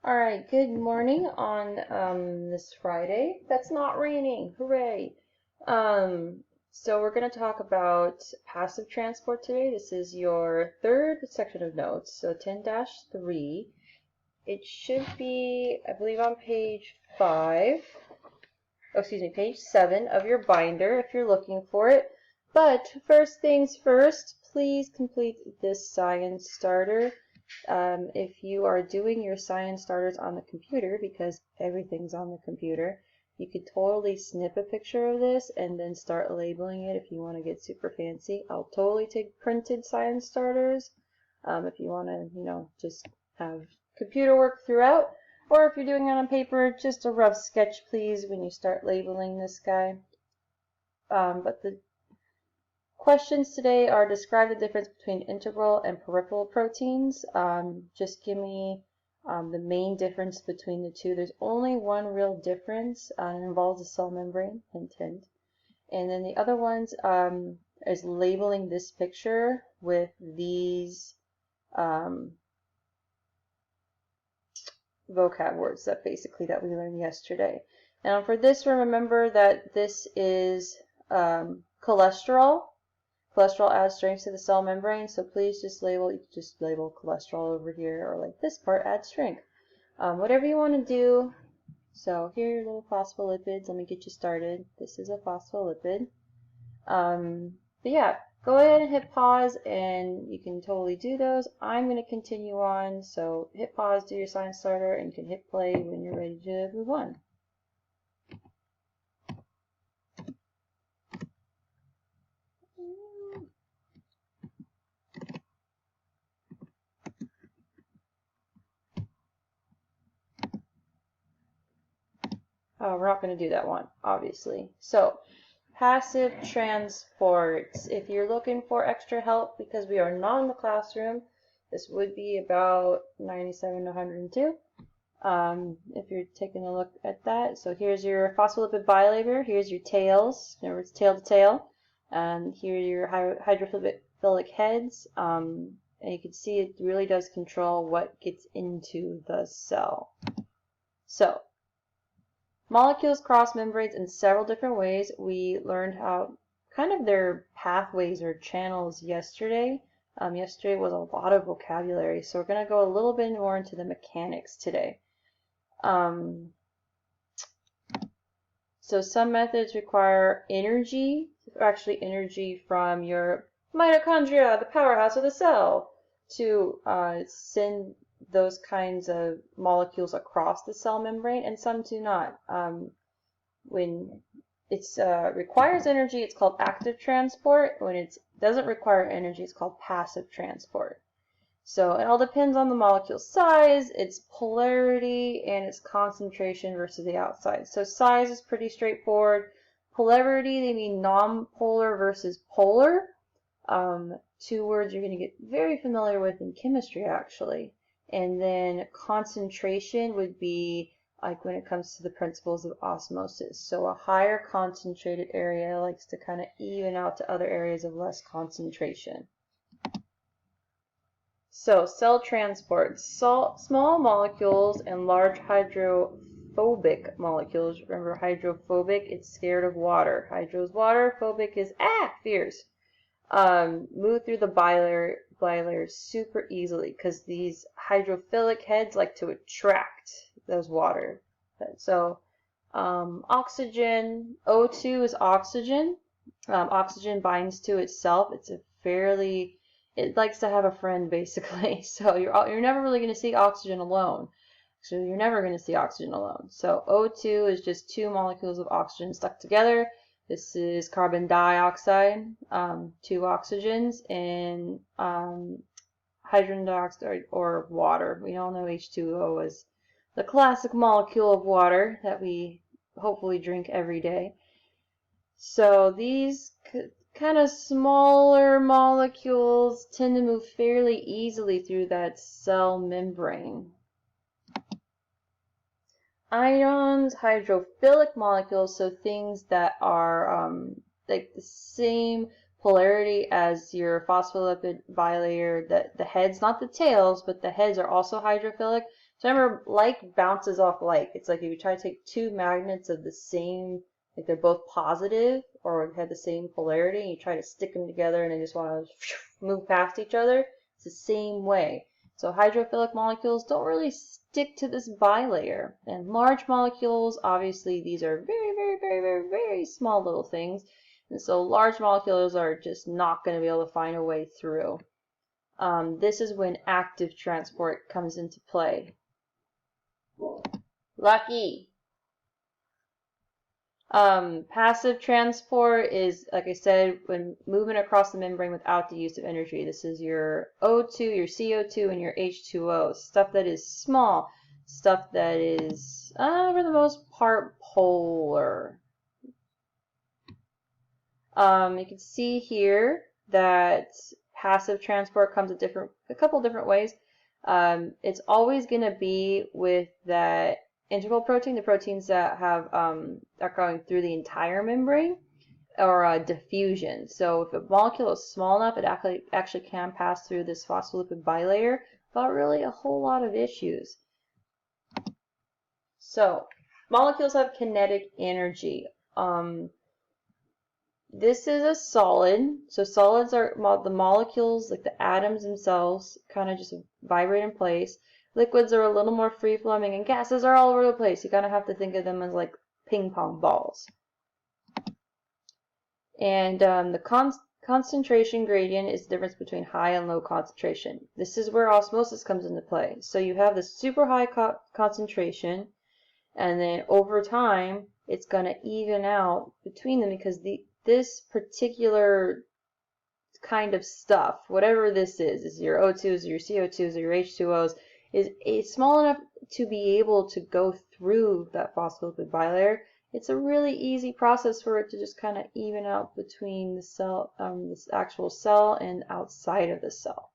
All right, good morning on this Friday. That's not raining. Hooray. So we're going to talk about passive transport today. This is your third section of notes, so 10-3. It should be, I believe, on page 5. Oh, excuse me, page 7 of your binder if you're looking for it. But first things first, please complete this science starter. If you are doing your science starters on the computer, because everything's on the computer, you could totally snip a picture of this and then start labeling it if you want to get super fancy. I'll totally take printed science starters if you want to, just have computer work throughout. Or if you're doing it on paper, just a rough sketch, please, when you start labeling this guy. But the questions today are describe the difference between integral and peripheral proteins. Just give me the main difference between the two. There's only one real difference, and it involves the cell membrane, hint, hint. And then the other ones is labeling this picture with these vocab words that we learned yesterday. Now for this one, remember that this is cholesterol. Cholesterol adds strength to the cell membrane, so please just label cholesterol over here, or like this part adds strength. Whatever you want to do. So here are your little phospholipids. Let me get you started. This is a phospholipid. But yeah, go ahead and hit pause and you can totally do those. I'm going to continue on, so hit pause, do your science starter, and you can hit play when you're ready to move on. Oh, we're not going to do that one, obviously. So, passive transports. If you're looking for extra help because we are not in the classroom, this would be about 97 to 102. If you're taking a look at that. So here's your phospholipid bilayer. Here's your tails. Remember, it's tail to tail. And here are your hydrophilic heads. And you can see it really does control what gets into the cell. So, molecules cross membranes in several different ways. We learned how kind of their pathways or channels yesterday. Yesterday was a lot of vocabulary, so we're going to go a little bit more into the mechanics today. So some methods require energy, actually energy from your mitochondria, the powerhouse of the cell, to send those kinds of molecules across the cell membrane, and some do not. When it requires energy, it's called active transport. When it doesn't require energy, it's called passive transport. So it all depends on the molecule size, its polarity, and its concentration versus the outside. So size is pretty straightforward. Polarity, they mean non-polar versus polar. Two words you're going to get very familiar with in chemistry, actually. And then concentration would be like when it comes to the principles of osmosis. So a higher concentrated area likes to kind of even out to other areas of less concentration. So, cell transport. Small molecules and large hydrophobic molecules. Remember, hydrophobic, it's scared of water. Hydro is water, phobic is, fierce. Move through the bilayer super easily because these hydrophilic heads like to attract those water. So, oxygen, O2 is oxygen. Oxygen binds to itself. It likes to have a friend, basically. So you're never really going to see oxygen alone. So you're never going to see oxygen alone. So O2 is just two molecules of oxygen stuck together. This is carbon dioxide, two oxygens, and hydrogen dioxide or water. We all know H2O is the classic molecule of water that we hopefully drink every day. So these kind of smaller molecules tend to move fairly easily through that cell membrane. Ions, hydrophilic molecules, so things that are like the same polarity as your phospholipid bilayer, the heads, not the tails, but the heads are also hydrophilic. So remember, like bounces off like. It's like if you try to take two magnets of the same, like they're both positive or have the same polarity, and you try to stick them together and they just want to move past each other. It's the same way. So hydrophilic molecules don't really stick to this bilayer. And large molecules, obviously, these are very, very, very, very, very small little things. And so large molecules are just not going to be able to find a way through. This is when active transport comes into play. Lucky. Passive transport is, like I said, when movement across the membrane without the use of energy. This is your O2, your CO2, and your H2O. Stuff that is small. Stuff that is, for the most part, polar. You can see here that passive transport comes a couple different ways. It's always going to be with that integral protein, the proteins that have are going through the entire membrane, or diffusion. So if a molecule is small enough, it actually can pass through this phospholipid bilayer without really a whole lot of issues. So molecules have kinetic energy. This is a solid. So solids are the molecules, like the atoms themselves, kind of just vibrate in place. Liquids are a little more free-flowing, and gases are all over the place. You kind of have to think of them as like ping pong balls. And the concentration gradient is the difference between high and low concentration. This is where osmosis comes into play. So you have the super high concentration, and then over time, it's going to even out between them because this particular kind of stuff, whatever this is your O2s, your CO2s, or your H2Os, is small enough to be able to go through that phospholipid bilayer. It's a really easy process for it to just kind of even out between the cell, this actual cell, and outside of the cell.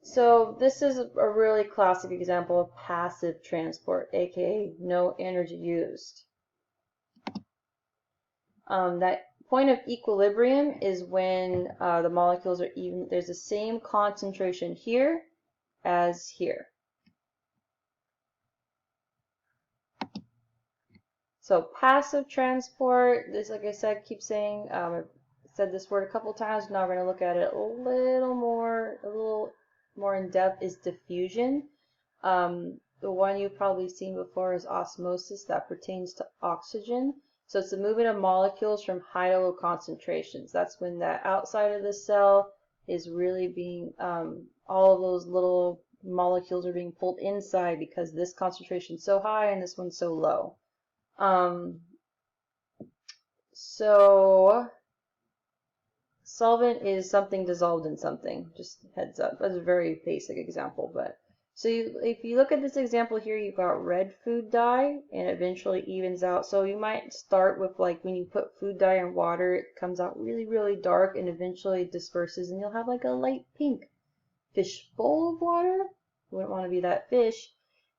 So this is a really classic example of passive transport, aka no energy used. That point of equilibrium is when the molecules are even, there's the same concentration here as here. So passive transport, this, like I said, keep saying, I've said this word a couple times, now we're going to look at it a little more in depth, is diffusion. The one you've probably seen before is osmosis, that pertains to oxygen. So it's the movement of molecules from high to low concentrations. That's when the outside of the cell is really being, all of those little molecules are being pulled inside because this concentration is so high and this one's so low. So solvent is something dissolved in something. Just heads up. That's a very basic example, but so if you look at this example here, you've got red food dye, and eventually evens out. So you might start with, like, when you put food dye in water, it comes out really, really dark and eventually disperses, and you'll have like a light pink fish bowl of water. You wouldn't want to be that fish.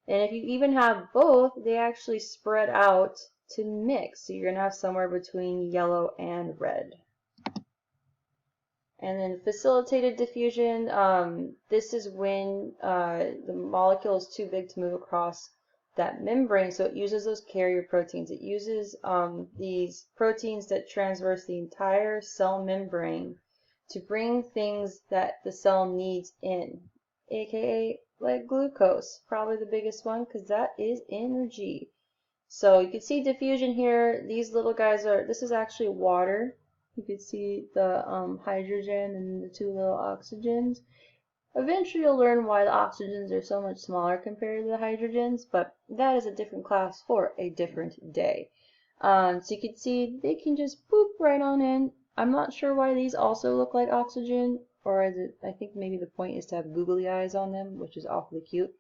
And if you even have both, they actually spread out to mix. So you're going to have somewhere between yellow and red. And then facilitated diffusion, this is when the molecule is too big to move across that membrane, so it uses those carrier proteins. It uses these proteins that transverse the entire cell membrane to bring things that the cell needs in, aka like glucose, probably the biggest one because that is energy. So you can see diffusion here. These little guys this is actually water. You can see the hydrogen and the two little oxygens. Eventually you'll learn why the oxygens are so much smaller compared to the hydrogens, but that is a different class for a different day. So you can see they can just boop right on in. I'm not sure why these also look like oxygen, or is it, I think maybe the point is to have googly eyes on them, which is awfully cute.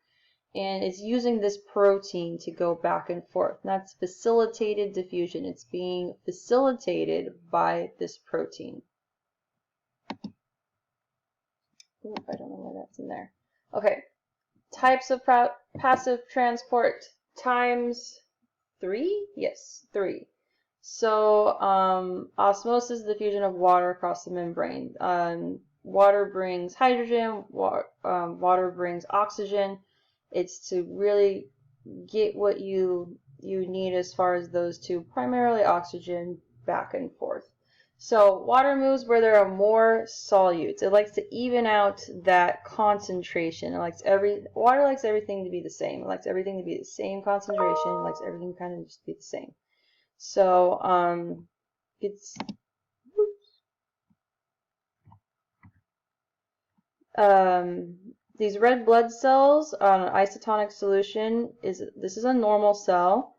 And it's using this protein to go back and forth. And that's facilitated diffusion. It's being facilitated by this protein. Ooh, I don't know why that's in there. Okay, types of passive transport times 3? Yes, 3. So osmosis is the diffusion of water across the membrane. water brings hydrogen, water brings oxygen. It's to really get what you need as far as those two, primarily oxygen, back and forth. So water moves where there are more solutes. It likes to even out that concentration. Water likes everything to be the same. It likes everything to be the same concentration. It likes everything kind of just to be the same. So it's these red blood cells on an isotonic solution this is a normal cell.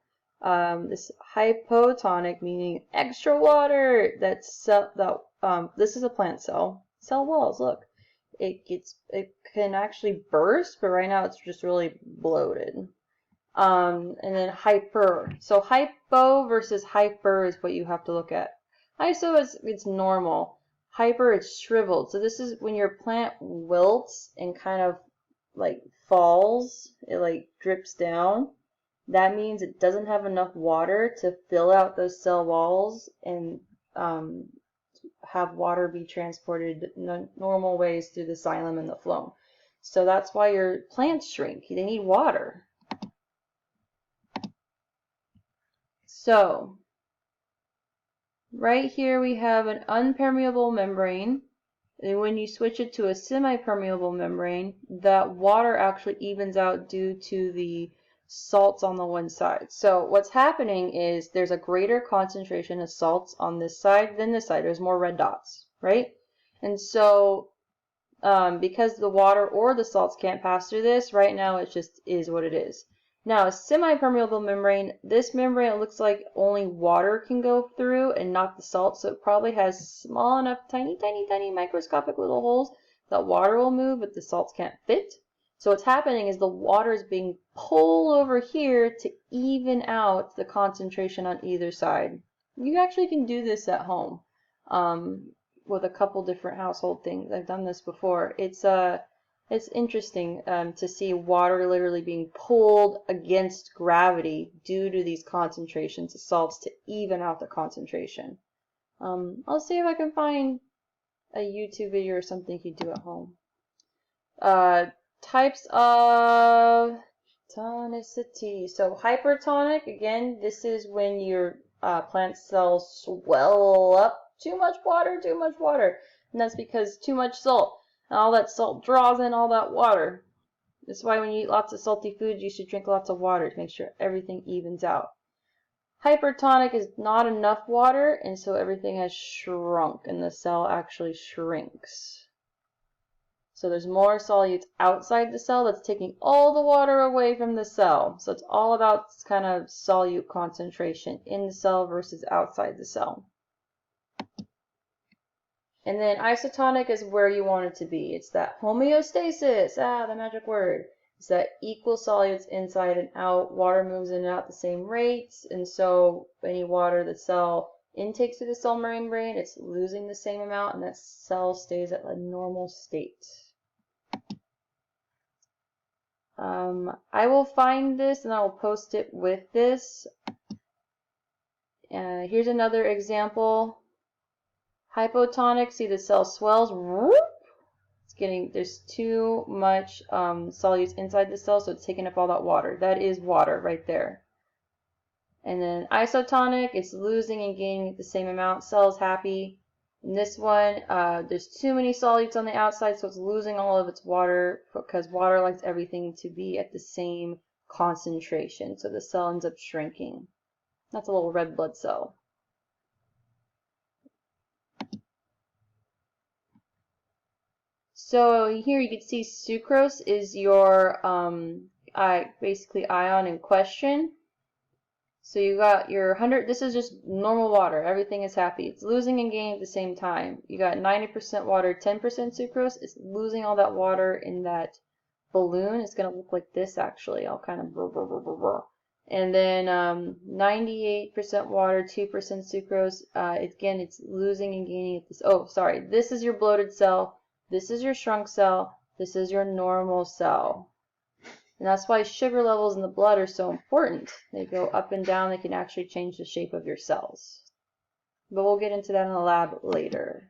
This hypotonic, meaning extra water. This is a plant cell. Cell walls, look. It can actually burst, but right now it's just really bloated. And then hyper. So hypo versus hyper is what you have to look at. Iso it's normal. Hyper, it's shriveled. So this is when your plant wilts and kind of like falls. It like drips down. That means it doesn't have enough water to fill out those cell walls and have water be transported normal ways through the xylem and the phloem. So that's why your plants shrink. They need water. So right here we have an unpermeable membrane, and when you switch it to a semi-permeable membrane, that water actually evens out due to the salts on the one side. So what's happening is there's a greater concentration of salts on this side than this side. There's more red dots, right? And so because the water or the salts can't pass through this, right now it just is what it is. Now, a semi-permeable membrane, this membrane, it looks like only water can go through and not the salt, so it probably has small enough, tiny, tiny, tiny microscopic little holes that water will move, but the salts can't fit. So what's happening is the water is being pulled over here to even out the concentration on either side. You actually can do this at home with a couple different household things. I've done this before. It's interesting to see water literally being pulled against gravity due to these concentrations of salts to even out the concentration. I'll see if I can find a YouTube video or something you do at home. Types of tonicity. So hypertonic, again, this is when your plant cells swell up. Too much water. And that's because too much salt. And all that salt draws in all that water. That's why when you eat lots of salty foods, you should drink lots of water to make sure everything evens out. Hypertonic is not enough water, and so everything has shrunk, and the cell actually shrinks. So there's more solutes outside the cell that's taking all the water away from the cell. So it's all about this kind of solute concentration in the cell versus outside the cell. And then isotonic is where you want it to be. It's that homeostasis, the magic word. It's that equal solutes inside and out. Water moves in and out at the same rates, and so any water the cell intakes through the cell membrane, it's losing the same amount, and that cell stays at a normal state. I will find this and I will post it with this. Here's another example. Hypotonic, see the cell swells. There's too much solutes inside the cell, so it's taking up all that water. That is water right there. And then isotonic, it's losing and gaining the same amount. Cell's happy. In this one, there's too many solutes on the outside, so it's losing all of its water because water likes everything to be at the same concentration. So the cell ends up shrinking. That's a little red blood cell. So here you can see sucrose is your basically ion in question. So you got your 100, this is just normal water. Everything is happy. It's losing and gaining at the same time. You got 90% water, 10% sucrose. It's losing all that water in that balloon. It's going to look like this actually. I'll kind of brr, brr, brr, brr, brr. And then 98% water, 2% sucrose. Again, it's losing and gaining at this. Oh, sorry. This is your bloated cell. This is your shrunk cell. This is your normal cell. And that's why sugar levels in the blood are so important. They go up and down. They can actually change the shape of your cells. But we'll get into that in the lab later.